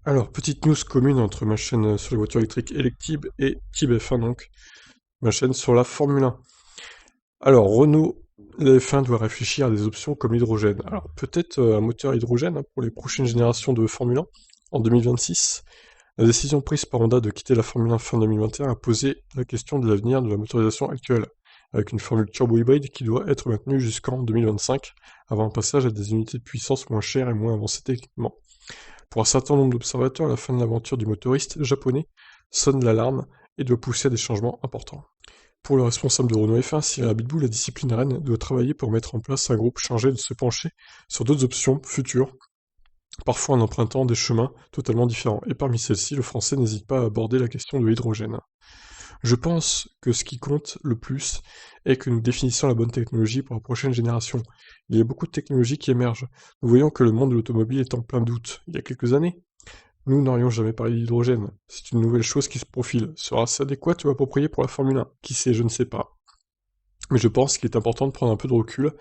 Alors, petite news commune entre ma chaîne sur les voitures électriques Electib et Tib F1 donc, ma chaîne sur la Formule 1. Alors, Renault, la F1 doit réfléchir à des options comme l'hydrogène. Alors, peut-être un moteur hydrogène pour les prochaines générations de Formule 1 en 2026. La décision prise par Honda de quitter la Formule 1 fin 2021 a posé la question de l'avenir de la motorisation actuelle, avec une formule turbo-hybride qui doit être maintenue jusqu'en 2025, avant un passage à des unités de puissance moins chères et moins avancées techniquement. Pour un certain nombre d'observateurs, la fin de l'aventure du motoriste japonais sonne l'alarme et doit pousser à des changements importants. Pour le responsable de Renault F1, Cyril Abitbou, la discipline reine doit travailler pour mettre en place un groupe chargé de se pencher sur d'autres options futures, parfois en empruntant des chemins totalement différents. Et parmi celles-ci, le français n'hésite pas à aborder la question de l'hydrogène. Je pense que ce qui compte le plus est que nous définissions la bonne technologie pour la prochaine génération. Il y a beaucoup de technologies qui émergent. Nous voyons que le monde de l'automobile est en plein doute. Il y a quelques années, nous n'aurions jamais parlé d'hydrogène. C'est une nouvelle chose qui se profile. Sera-ce adéquat ou approprié pour la Formule 1? Qui sait, je ne sais pas. Mais je pense qu'il est important de prendre un peu de recul,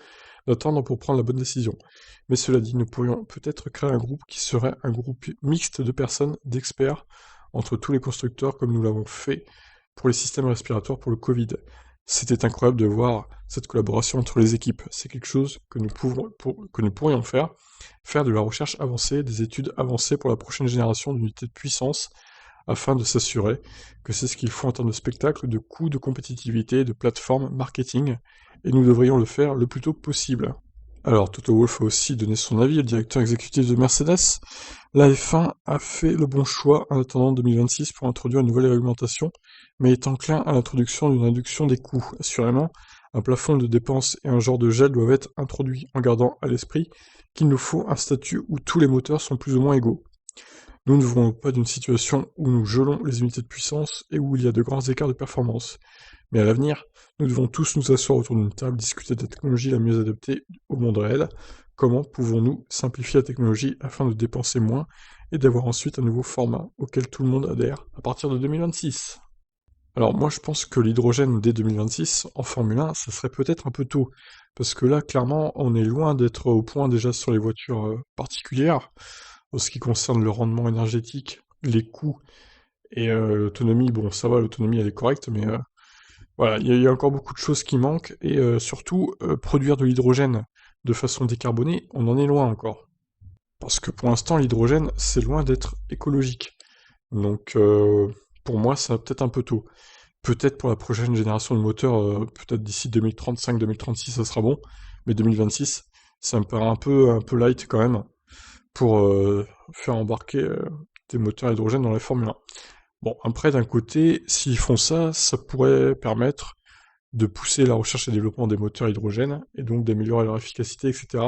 d'attendre pour prendre la bonne décision. Mais cela dit, nous pourrions peut-être créer un groupe qui serait un groupe mixte de personnes, d'experts, entre tous les constructeurs comme nous l'avons fait pour les systèmes respiratoires pour le Covid. C'était incroyable de voir cette collaboration entre les équipes. C'est quelque chose que nous pourrions faire de la recherche avancée, des études avancées pour la prochaine génération d'unités de puissance, afin de s'assurer que c'est ce qu'il faut en termes de spectacle, de coûts, de compétitivité, de plateforme, marketing, et nous devrions le faire le plus tôt possible. Alors, Toto Wolff a aussi donné son avis, le directeur exécutif de Mercedes. La F1 a fait le bon choix en attendant 2026 pour introduire une nouvelle réglementation, mais est enclin à l'introduction d'une réduction des coûts. Assurément, un plafond de dépenses et un genre de gel doivent être introduits en gardant à l'esprit qu'il nous faut un statut où tous les moteurs sont plus ou moins égaux. Nous ne voulons pas d'une situation où nous gelons les unités de puissance et où il y a de grands écarts de performance. Mais à l'avenir, nous devons tous nous asseoir autour d'une table, discuter de la technologie la mieux adaptée au monde réel. Comment pouvons-nous simplifier la technologie afin de dépenser moins et d'avoir ensuite un nouveau format auquel tout le monde adhère à partir de 2026? Alors moi je pense que l'hydrogène dès 2026 en Formule 1, ça serait peut-être un peu tôt, parce que là clairement on est loin d'être au point déjà sur les voitures particulières, en ce qui concerne le rendement énergétique, les coûts et l'autonomie. Bon ça va, l'autonomie elle est correcte, mais voilà, il y a encore beaucoup de choses qui manquent, et surtout produire de l'hydrogène de façon décarbonée, on en est loin encore. Parce que pour l'instant l'hydrogène c'est loin d'être écologique. Donc pour moi ça va peut-être un peu tôt. Peut-être pour la prochaine génération de moteurs, peut-être d'ici 2035-2036 ça sera bon, mais 2026, ça me paraît un peu light quand même pour faire embarquer des moteurs à hydrogène dans la Formule 1. Bon, après d'un côté, s'ils font ça, ça pourrait permettre de pousser la recherche et développement des moteurs à hydrogène, et donc d'améliorer leur efficacité, etc.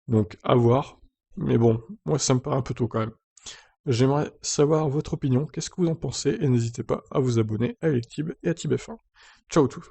Donc à voir, mais bon, moi ça me paraît un peu tôt quand même. J'aimerais savoir votre opinion, qu'est-ce que vous en pensez, et n'hésitez pas à vous abonner à Electib et à TibF1. Ciao tous.